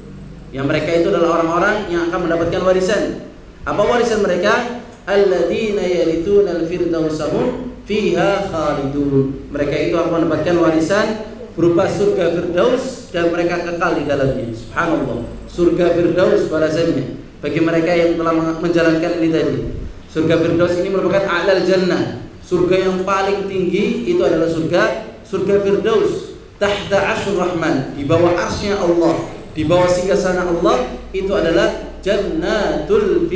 Yang mereka itu adalah orang-orang yang akan mendapatkan warisan. Apa warisan mereka? Alladzina yarithuna al-firdausahum fiha khalidun. Mereka itu akan mendapatkan warisan berupa surga Firdaus dan mereka kekal di dalamnya. Subhanallah. Surga Firdaus balasannya bagi mereka yang telah menjalankan ini tadi. Surga Firdaus ini merupakan a'lal jannah. Surga yang paling tinggi itu adalah surga Firdaus. Tahta arsyur rahman, di bawah arsy-Nya Allah, di bawah singgasana Allah, itu adalah Jannatul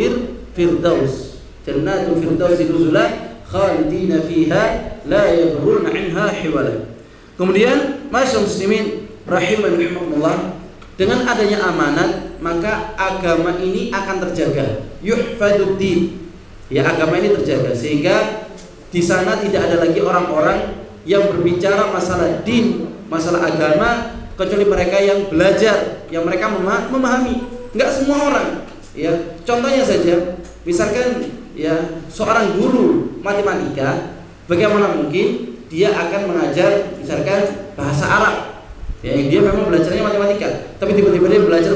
Firdaus. Jannatul Firdaus nuzula khalidina fiha la yabghuna 'anha hiwala. Kemudian masyaallah muslimin rahimakumullah, dengan adanya amanat maka agama ini akan terjaga. Yuhfaduddin. Ya, agama ini terjaga sehingga di sana tidak ada lagi orang-orang yang berbicara masalah din, masalah agama, kecuali mereka yang belajar, yang mereka memahami. Enggak semua orang. Ya, contohnya saja, misalkan ya seorang guru matematika, bagaimana mungkin dia akan mengajar misalkan bahasa Arab? Ya, dia memang belajarnya matematika, tapi tiba-tiba dia belajar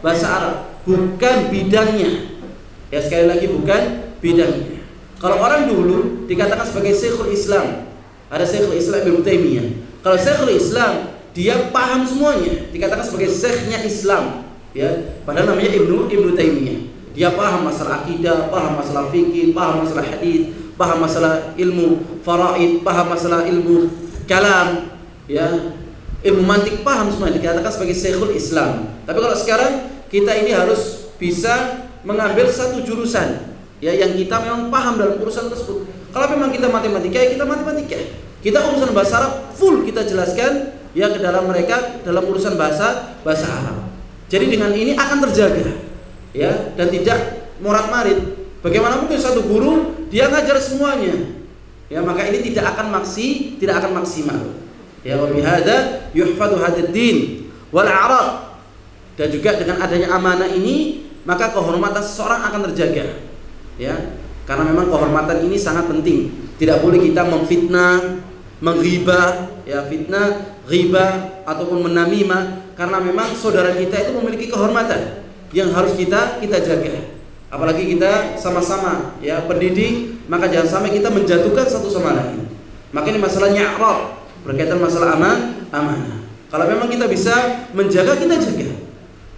bahasa Arab, bukan bidangnya. Ya, sekali lagi bukan bidangnya. Kalau orang dulu dikatakan sebagai Syekhul Islam, ada Syekhul Islam Ibnu Taimiyah. Kalau Syekhul Islam, dia paham semuanya, dikatakan sebagai Syekhnya Islam. Ya, padahal namanya Ibnu Taimiyah. Dia paham masalah akidah, paham masalah fikih, paham masalah hadis, paham masalah ilmu faraid, paham masalah ilmu kalam, ya, ilmu mantik, paham semua, dikatakan sebagai Syekhul Islam. Tapi kalau sekarang kita ini harus bisa mengambil satu jurusan, ya, yang kita memang paham dalam urusan tersebut. Kalau memang kita matematika, ya kita matematika. Kita urusan bahasa Arab full kita jelaskan ya ke dalam mereka dalam urusan bahasa Arab. Jadi dengan ini akan terjaga, ya, dan tidak morat-marit. Bagaimana mungkin satu guru dia ngajar semuanya? Ya, maka ini tidak akan maksimal. Ya, wa bihadza yuhfadu hadzal din wal a'rad. Dan juga dengan adanya amanah ini, maka kehormatan seseorang akan terjaga. Ya, karena memang kehormatan ini sangat penting. Tidak boleh kita memfitnah, menghibah, ya, fitnah, ghibah ataupun menamimah, karena memang saudara kita itu memiliki kehormatan yang harus kita jaga. Apalagi kita sama-sama ya pendidik, maka jangan sampai kita menjatuhkan satu sama lain. Maka ini masalahnya i'rad, berkaitan masalah amanah. Kalau memang kita bisa menjaga, kita jaga.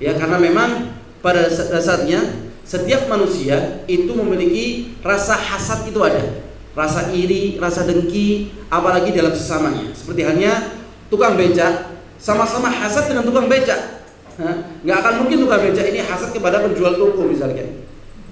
Ya, karena memang pada dasarnya setiap manusia itu memiliki rasa hasad, itu ada. Rasa iri, rasa dengki, apalagi dalam sesamanya. Seperti halnya tukang becak, sama-sama hasad dengan tukang becak. Nggak akan mungkin tukang becak ini hasad kepada penjual toko misalkan.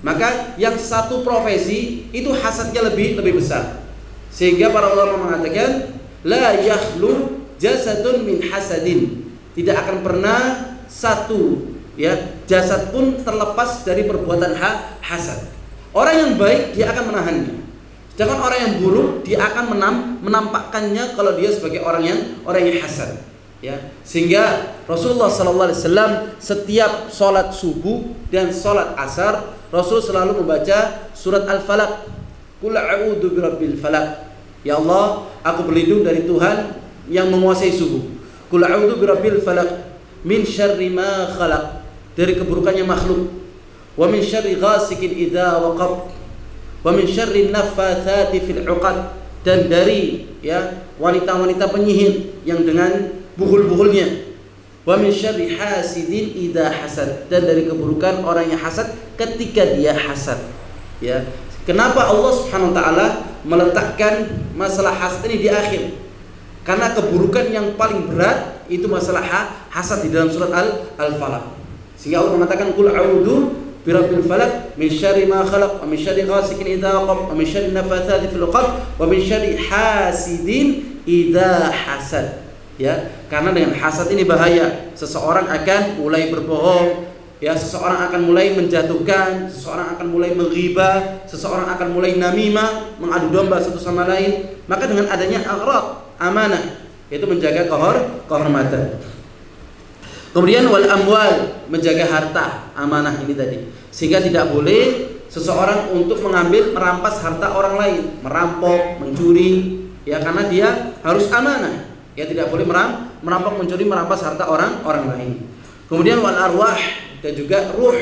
Maka yang satu profesi itu hasadnya lebih besar. Sehingga para ulama mengatakan la yakhlu jasadun min hasadin. Tidak akan pernah satu ya jasad pun terlepas dari perbuatan hasad. Orang yang baik dia akan menahannya. Sedangkan orang yang buruk dia akan menampakkannya kalau dia sebagai orang yang hasad. Ya, sehingga Rasulullah SAW setiap sholat subuh dan sholat asar Rasul selalu membaca surat Al-Falaq. Qul a'udzu birabbil falaq. Ya Allah, aku berlindung dari Tuhan yang menguasai subuh. Qul a'udzu birabbil falaq min syarri ma khalaq, dari keburukannya makhluk. Wa min syarri ghasikin idza waqab. Wa min syarri naffatsati fil 'uqad, dan dari ya wanita-wanita penyihir yang dengan buhul-buhulnya. Wa min syarri hasidin idza hasad, dan dari keburukan orang yang hasad ketika dia hasad. Ya. Kenapa Allah Subhanahu wa taala meletakkan masalah hasad ini di akhir? Karena keburukan yang paling berat itu masalah hasad di dalam surat Al-Falaq. Sehingga Allah mengatakan qul a'udzu birabbil falaq min syarri ma khalaq wa min syarri ghasiqin idza waqab wa min syarri nafatsati fil 'uqad wa min syarri hasidin idza hasad. Ya, karena dengan hasad ini bahaya. Seseorang akan mulai berbohong, ya, seseorang akan mulai menjatuhkan, seseorang akan mulai menghibah, seseorang akan mulai namimah, mengadu domba satu sama lain. Maka dengan adanya aghraq, amanah, yaitu menjaga kehormatan. Kemudian wal amwal, menjaga harta, amanah ini tadi. Sehingga tidak boleh seseorang untuk mengambil, merampas harta orang lain, merampok, mencuri, ya, karena dia harus amanah. Ya, tidak boleh merampok, mencuri, merampas harta orang lain. Kemudian wal arwah, dan juga ruh,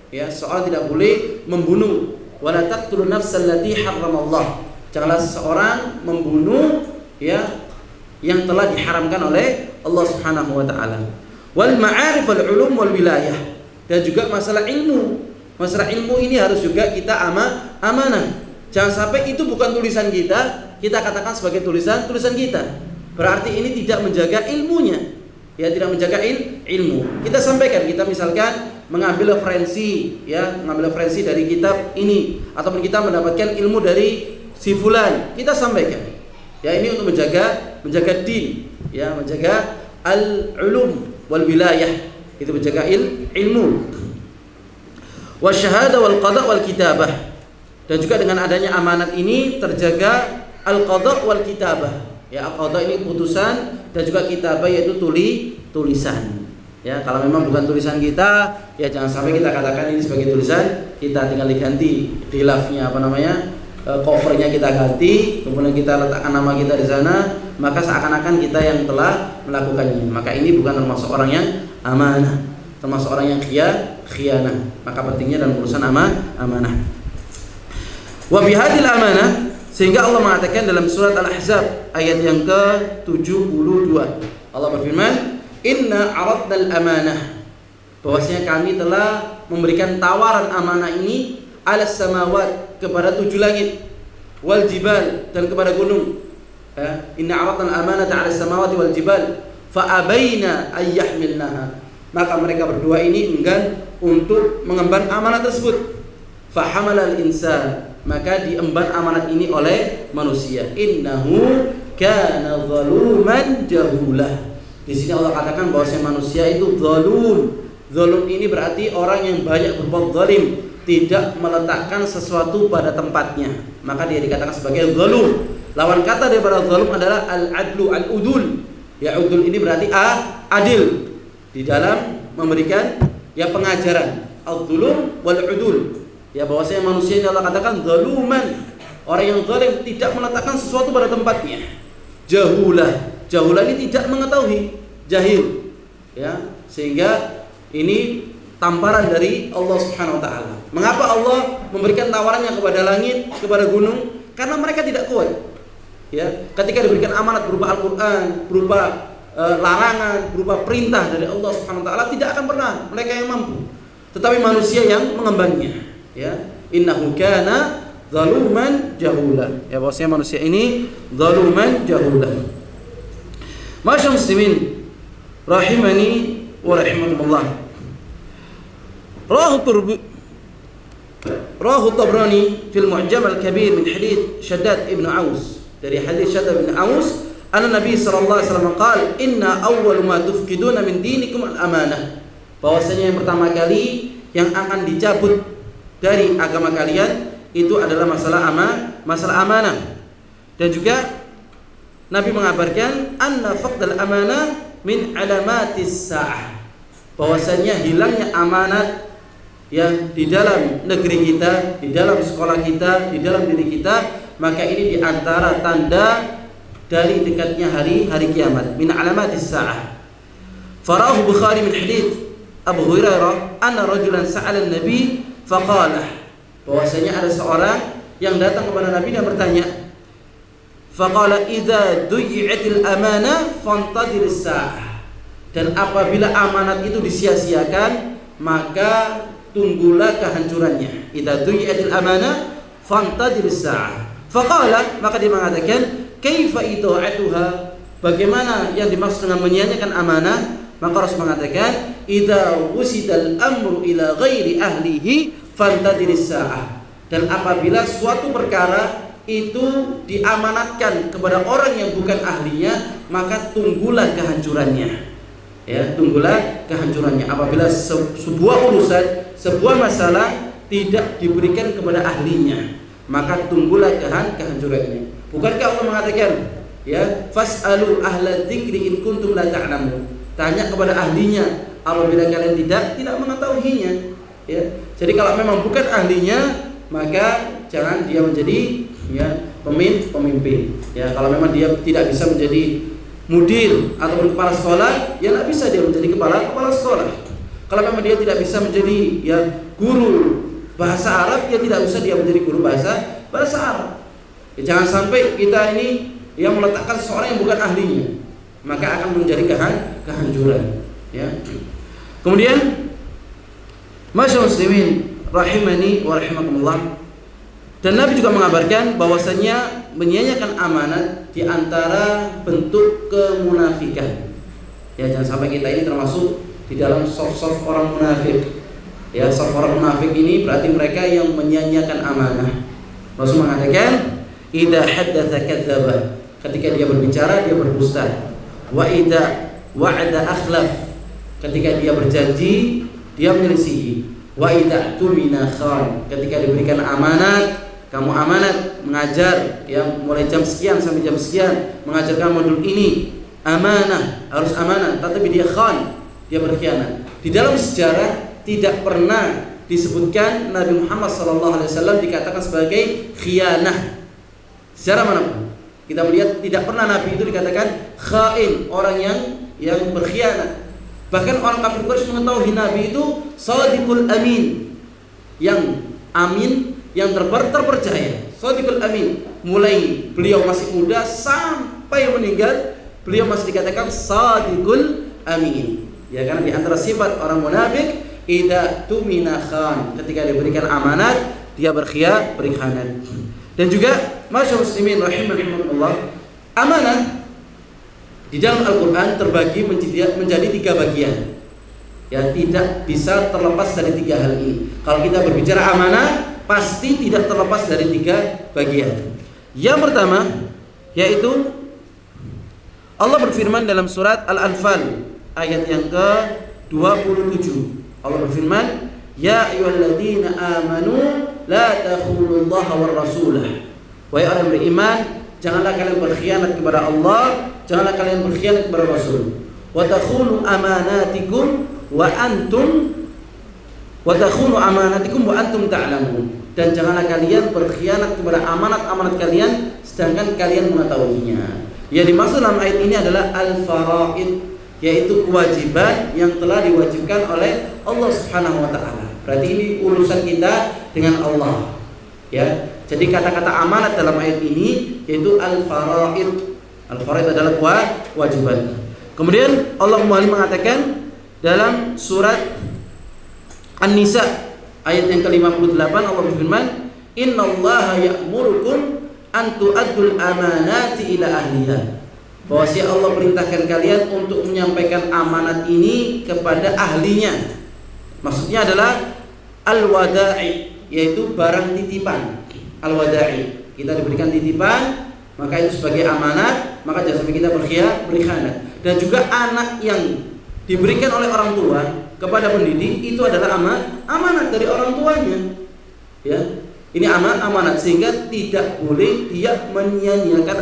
ya, seorang tidak boleh membunuh. Wala taqtulun nafsal lati harramallah. Janganlah seseorang membunuh, ya, yang telah diharamkan oleh Allah Subhanahu wa taala. Wal ma'arif wal ulum wal wilayah, dan juga masalah ilmu. Masalah ilmu ini harus juga kita amanah. Jangan sampai itu bukan tulisan kita katakan sebagai tulisan kita. Berarti ini tidak menjaga ilmunya. Ya, tidak menjaga ilmu. Kita sampaikan, kita misalkan mengambil referensi, ya, mengambil referensi dari kitab ini, ataupun kita mendapatkan ilmu dari si fulan, kita sampaikan. Ya, ini untuk menjaga din, ya, menjaga al-ulum wal wilayah, itu menjaga ilmu. Wasyahada wal qada wal kitabah, dan juga dengan adanya amanat ini terjaga al-qada wal kitabah. Ya, al-qada ini putusan, dan juga kitabah yaitu tulisan. Ya, kalau memang bukan tulisan kita, ya jangan sampai kita katakan ini sebagai tulisan kita, tinggal diganti khilafnya, covernya kita ganti, kemudian kita letakkan nama kita di sana, maka seakan-akan kita yang telah melakukannya. Maka ini bukan termasuk orang yang amanah, termasuk orang yang khianah. Maka pentingnya dalam urusan amanah. Wa bihadil amanah, sehingga Allah mengatakan dalam surat Al-Ahzab ayat yang ke-72, Allah berfirman, inna aradnal amanah, bahwasanya kami telah memberikan tawaran amanah ini alas samawat, kepada 7 langit, wal jibal, dan kepada gunung. Inna aradnal amanata alas samawati wal jibal fa abaina ayyahmilnaha, maka mereka berdua ini enggan untuk mengemban amanah tersebut. Fa hamalal insan, maka diemban amanat ini oleh manusia. Innahu kana zaluman jahulah. Di sini Allah katakan bahwasanya manusia itu zalum. Zalum ini berarti orang yang banyak berbuat zalim, tidak meletakkan sesuatu pada tempatnya, maka dia dikatakan sebagai zalum. Lawan kata daripada zalum adalah al-adlu, al-udul. Ya, udul ini berarti adil di dalam memberikan, ya, pengajaran. Al-zulum wal-udul. Ya, bahwasanya manusia ini Allah katakan zaluman, orang yang zalim, tidak meletakkan sesuatu pada tempatnya. Jahulah, jahulah ini tidak mengetahui, jahil. Ya, sehingga ini tamparan dari Allah Subhanahu wa taala. Mengapa Allah memberikan tawarannya kepada langit, kepada gunung? Karena mereka tidak kuat. Ya, ketika diberikan amanat berupa Al-Qur'an, berupa larangan, berupa perintah dari Allah Subhanahu wa taala, tidak akan pernah mereka yang mampu. Tetapi manusia yang mengembannya. Ya, innahu kana zaluman jahula. Ya, bahwasanya manusia ini zaluman jahula. Masyaallah muslimin rahimani wa rahimakumullah. Rahu Tabrani fil Mu'jam al-Kabir min hadits Shaddad ibn Aus, dari hadits Shaddad ibn Aus, anna Nabi sallallahu alaihi wasallam qala inna awwal ma tufqiduna min dinikum al-amanah, bahwasanya yang pertama kali yang akan dicabut dari agama kalian itu adalah masalah amanah. Dan juga Nabi mengabarkan anna faqdal amanah min alamatis sa'ah, bahwasanya hilangnya amanat yang di dalam negeri kita, di dalam sekolah kita, di dalam diri kita, maka ini di antara tanda dari dekatnya hari kiamat, min alamatis sa'ah. Farahu Bukhari min hadits Abu Hurairah anna rajulan sa'ala an-nabi faqala, bahwasanya ada seorang yang datang kepada Nabi dan bertanya, faqala idza duyi'atil amanah fantadir as-sa'ah, dan apabila amanat itu disia-siakan maka tunggulah kehancurannya. Idza duyi'atil amanah fantadir as-sa'ah. Faqala, maka dia mengatakan, kaifa idha'atuha, bagaimana yang dimaksud dengan menyia-nyiakan amanah? Maka Rasul mengatakan, idza wusidal amru ila ghairi ahlihi fantadiris sa'ah. Dan apabila suatu perkara itu diamanatkan kepada orang yang bukan ahlinya, maka tunggulah kehancurannya. Ya, tunggulah kehancurannya. Apabila sebuah urusan, sebuah masalah tidak diberikan kepada ahlinya, maka tunggulah kehancurannya. Bukankah Allah mengatakan, ya, fas'alu ahla dzikri in kuntum la ta'lamun. Tanya kepada ahlinya apabila kalian tidak mengetahuinya. Ya. Jadi kalau memang bukan ahlinya, maka jangan dia menjadi, ya, pemimpin. Ya, kalau memang dia tidak bisa menjadi mudir ataupun kepala sekolah, ya tidak bisa dia menjadi kepala sekolah. Kalau memang dia tidak bisa menjadi, ya, guru bahasa Arab, ya tidak bisa dia menjadi guru bahasa Arab. Ya, jangan sampai kita ini yang meletakkan seseorang yang bukan ahlinya, maka akan menjadi kehancuran. Ya. Kemudian, masyaallah muslimin rahimani wa rahimakumullah, dan Nabi juga mengabarkan bahwasanya menyia-nyiakan amanat di antara bentuk kemunafikan. Ya, jangan sampai kita ini termasuk di dalam soft orang munafik. Ya, soft orang munafik ini berarti mereka yang menyia-nyiakan amanah. Rasul mengatakan, idza haddatsa kadzdzaba. Ketika dia berbicara, dia berdusta. Wa idza wa'ada akhlaf. Ketika dia berjanji, dia menyelisihi. Wa idza tumina khan. Ketika diberikan amanat, kamu amanat mengajar, ya, mulai jam sekian sampai jam sekian, mengajarkan modul ini, amanah, harus amanah, tetapi dia khan, dia berkhianat. Di dalam sejarah tidak pernah disebutkan Nabi Muhammad SAW dikatakan sebagai khianah. Sejarah manapun kita melihat tidak pernah Nabi itu dikatakan khain, orang yang berkhianat. Bahkan orang kafir Quraisy mengetahui Nabi itu shadiqul amin, yang amin, yang terpercaya, shadiqul amin. Mulai beliau masih muda sampai meninggal, beliau masih dikatakan shadiqul amin. Ya, karena di antara sifat orang munafik, idza tumina khan, ketika diberikan amanat dia berkhianat. Dan juga masyaallah muslimin rahimakumullah, amanah di dalam Al-Qur'an terbagi menjadi 3 bagian. Ya, tidak bisa terlepas dari 3 hal ini. Kalau kita berbicara amanah, pasti tidak terlepas dari 3 bagian. Yang pertama yaitu Allah berfirman dalam surat Al-Anfal ayat yang ke-27. Allah berfirman, ya ayyuhalladzina amanu la takhulullaha war rasulah. Wahai orang beriman, janganlah kalian berkhianat kepada Allah, janganlah kalian berkhianat kepada Rasul. Wa takhunu amanatikum wa antum ta'lamun. Dan janganlah kalian berkhianat kepada amanat-amanat kalian sedangkan kalian mengetahuinya. Yang dimaksud dalam ayat ini adalah al-faraid, yaitu kewajiban yang telah diwajibkan oleh Allah Subhanahu wa taala. Berarti ini urusan kita dengan Allah. Ya. Jadi kata-kata amanat dalam ayat ini yaitu al-faraid. Al-faraid adalah kewajiban. Kemudian Allah mengatakan dalam surat An-Nisa ayat yang ke-58, Allah berfirman, innallaha ya'murukum an tu'addul amanati ila ahliha. Bahwasanya Allah perintahkan kalian untuk menyampaikan amanat ini kepada ahlinya. Maksudnya adalah al-wada'i, yaitu barang titipan. Al-wada'i, kita diberikan titipan, maka itu sebagai amanat, maka jangan sampai kita berkhianat. Dan juga anak yang diberikan oleh orang tua kepada pendidik itu adalah amanat dari orang tuanya. Ya, ini amanat sehingga tidak boleh dia menyia-nyiakan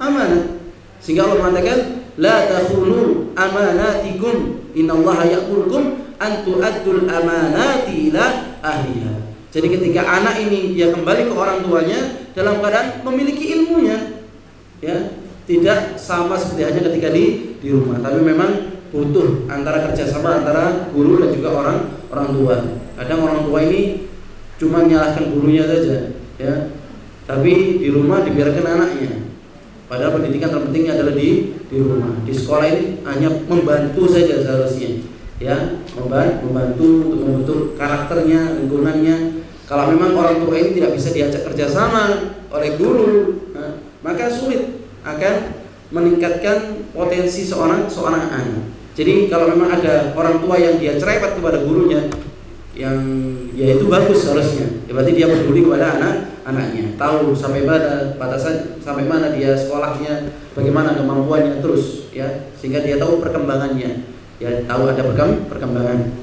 amanat. Sehingga Allah mengatakan la takhunu amanatikum innallaha ya'murukum an tu'addul amanati ila ahliha. Jadi ketika anak ini dia kembali ke orang tuanya dalam keadaan memiliki ilmunya, ya, tidak sama seperti hanya ketika di rumah, tapi memang butuh antara kerjasama antara guru dan juga orang tua. Kadang orang tua ini cuma menyalahkan gurunya saja, ya, tapi di rumah dibiarkan anaknya. Padahal pendidikan terpentingnya adalah di rumah. Di sekolah ini hanya membantu saja seharusnya, ya, membantu untuk membentuk karakternya, lingkungannya. Kalau memang orang tua ini tidak bisa diajak kerjasama oleh guru, maka sulit akan meningkatkan potensi seorang anak. Jadi kalau memang ada orang tua yang dia cerewet kepada gurunya, yang ya itu bagus harusnya. Ya, berarti dia peduli kepada anak-anaknya, tahu sampai mana batasan, sampai mana dia sekolahnya, bagaimana kemampuannya terus, ya, sehingga dia tahu perkembangannya, ya, tahu ada perkembangan.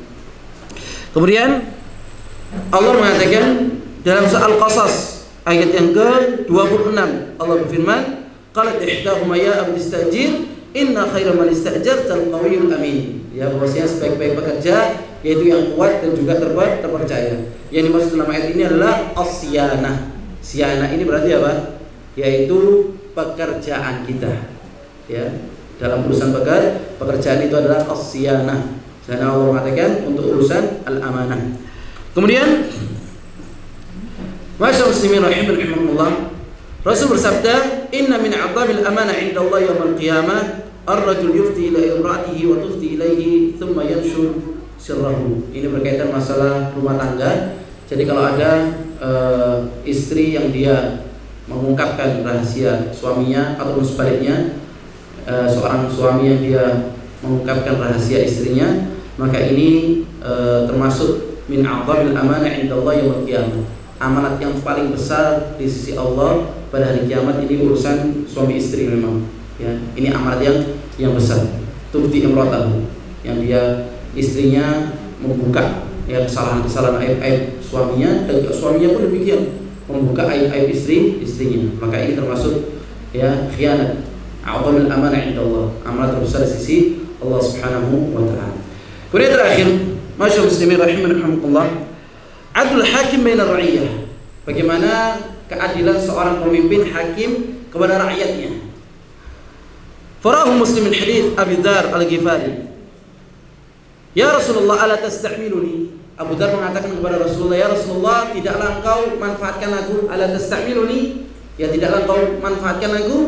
Kemudian Allah mengatakan dalam surah Al-Qasas ayat yang ke-26, Allah berfirman, qalat ihdahuma ya abdi istajir inna khaira man istajarta al-qawiyyul amin. Ya, bahwasanya sebaik-baik pekerja yaitu yang kuat dan juga terpercaya. Yang dimaksud dalam ayat ini adalah as-siyanah. Siyanah ini berarti apa? Yaitu pekerjaan kita. Ya, dalam urusan pekerjaan itu adalah as-siyanah. Karena Allah mengatakan untuk urusan al-amanah. Kemudian Masyaallah muslimin rahimakumullah, Rasul bersabda, "Inna min 'azamil amanah 'inda Allah yaumil qiyamah ar-rajul yufti ila imra'atihi wa tufti ilaihi thumma yanshur sirrahu." Ini berkaitan masalah rumah tangga. Jadi kalau ada istri yang dia mengungkapkan rahasia suaminya, ataupun sebaliknya seorang suami yang dia mengungkapkan rahasia istrinya, maka ini termasuk min 'azamil amanah 'inda Allah yaumil qiyamah. Amanat yang paling besar di sisi Allah pada hari kiamat ini urusan suami istri memang. Ya, ini amanat yang besar. Tufti imratahu, yang dia istrinya membuka ya kesalahan-kesalahan aib-aib suaminya, dan suaminya pun demikian membuka aib-aib istrinya. Maka ini termasuk ya khianat. A'zamul amanah 'inda Allah. Amanat terbesar di sisi Allah Subhanahu wa taala. Kemudian terakhir, masyaallah muslimin rahimakumullah, adul hakim bainar ra'iyah. Bagaimana keadilan seorang pemimpin hakim kepada rakyatnya. Farahu Muslim min hadits Abi Dzar Al-Ghifari. Ya Rasulullah, ala tasta'miluni? Abu Dzar mengatakan kepada Rasulullah, ya Rasulullah, tidaklah engkau manfaatkan aku? Ala tasta'miluni? Ya, tidaklah engkau manfaatkan aku?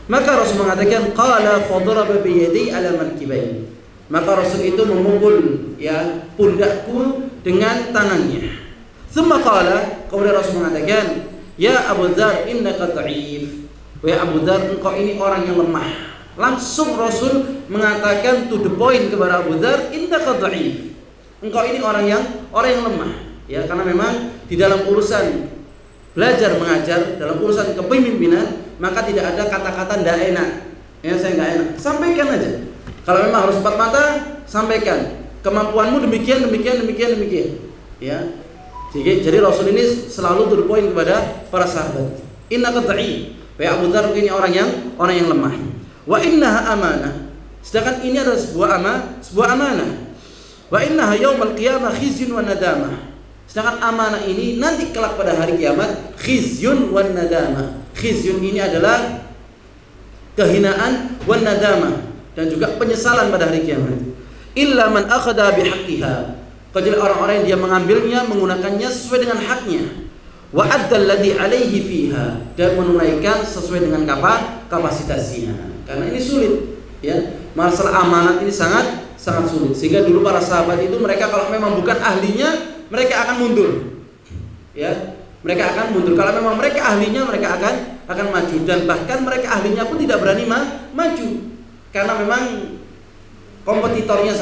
Maka Rasul mengatakan, qala fadaraba bi yadi ala mankibai. Maka Rasul itu memukul ya pundakku dengan tangannya. Tsumma qala, kemudian Rasul mengatakan, ya Abu Dzar innaka dha'if. Wahai Abu Dzar, engkau ini orang yang lemah. Langsung Rasul mengatakan to the point kepada Abu Dzar, innaka dha'if. Engkau ini orang yang lemah. Ya, karena memang di dalam urusan belajar mengajar, dalam urusan kepemimpinan, maka tidak ada kata-kata ndak enak. Ya, saya nggak enak. Sampaikan aja. Kalau memang harus empat mata, sampaikan. Kemampuanmu demikian. Ya. Jadi Rasul ini selalu to the point kepada para sahabat. Innaka dha'if. Wahai Abu Dzar, ini orang yang lemah. Wa innaha amanah. Sedangkan ini adalah sebuah amanah. Wa innaha yaumal qiyamah khizyun wa nadamah. Sedangkan amanah ini nanti kelak pada hari kiamat khizyun wa nadamah. Khizyun ini adalah kehinaan, wa nadamah, dan juga penyesalan pada hari kiamat. Illa man akhadha bihaqqiha. Kecuali orang-orang yang dia mengambilnya, menggunakannya sesuai dengan haknya. Wa addal ladzi alaihi fiha, dan menunaikan sesuai dengan kapasitasnya. Karena ini sulit, ya. Masalah amanat ini sangat sulit. Sehingga dulu para sahabat itu, mereka kalau memang bukan ahlinya, mereka akan mundur. Ya, mereka akan mundur. Kalau memang mereka ahlinya, mereka akan maju, dan bahkan mereka ahlinya pun tidak berani maju. Karena memang kompetitornya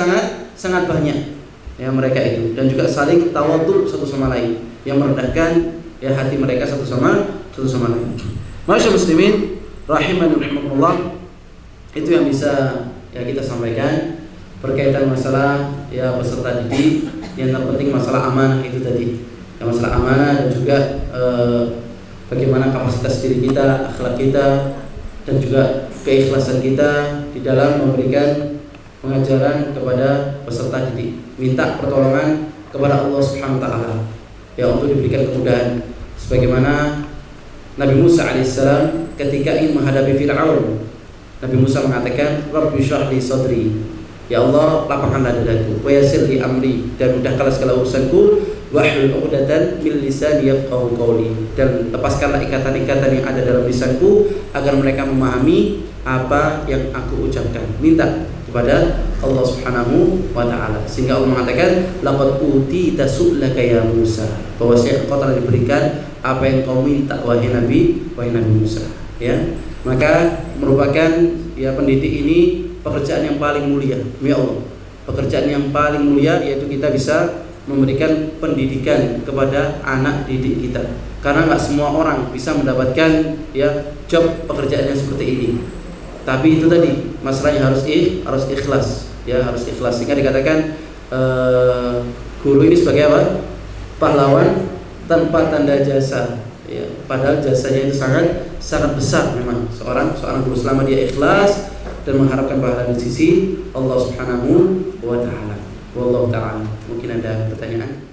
sangat banyak. Ya, mereka itu, dan juga saling tawadhu satu sama lain, yang merendahkan ya hati mereka satu sama lain. Masyaallah muslimin rahimani rahimakumullah, itu yang bisa ya kita sampaikan berkaitan masalah ya peserta didik. Yang terpenting masalah amanah itu tadi, ya, masalah amanah, dan juga bagaimana kapasitas diri kita, akhlak kita, dan juga keikhlasan kita di dalam memberikan pengajaran kepada peserta didik. Minta pertolongan kepada Allah Subhanahu wa taala ya untuk diberikan kemudahan, sebagaimana Nabi Musa alaihissalam ketika ingin menghadapi Fir'aun. Nabi Musa mengatakan, Rabbi syrah li sadri. Ya Allah, lapangkanlah dadaku, wa yassir li amri, dan mudahkanlah segala urusanku, wahlul 'uqdatan min lisani yafqahu qawli, dan lepaskanlah ikatan-ikatan yang ada dalam lisanku agar mereka memahami apa yang aku ucapkan. Minta kepada Allah Subhanahu wa taala. Sehingga Allah mengatakan, laqad utita su'laka ya Musa, bahwasanya engkau telah diberikan apa yang kau minta wahai Nabi Musa. Ya. Maka merupakan ya pendidik ini pekerjaan yang paling mulia demi Allah. Pekerjaan yang paling mulia yaitu kita bisa memberikan pendidikan kepada anak didik kita. Karena nggak semua orang bisa mendapatkan ya job pekerjaan yang seperti ini. Tapi itu tadi masalahnya harus ikhlas, ya harus ikhlas. Sehingga dikatakan guru ini sebagai apa? Pahlawan tanpa tanda jasa. Ya, padahal jasanya itu sangat besar memang seorang guru selama dia ikhlas dan mengharapkan pahala di sisi Allah Subhanahu wa taala. Wallahu taala. Mungkin ada pertanyaan?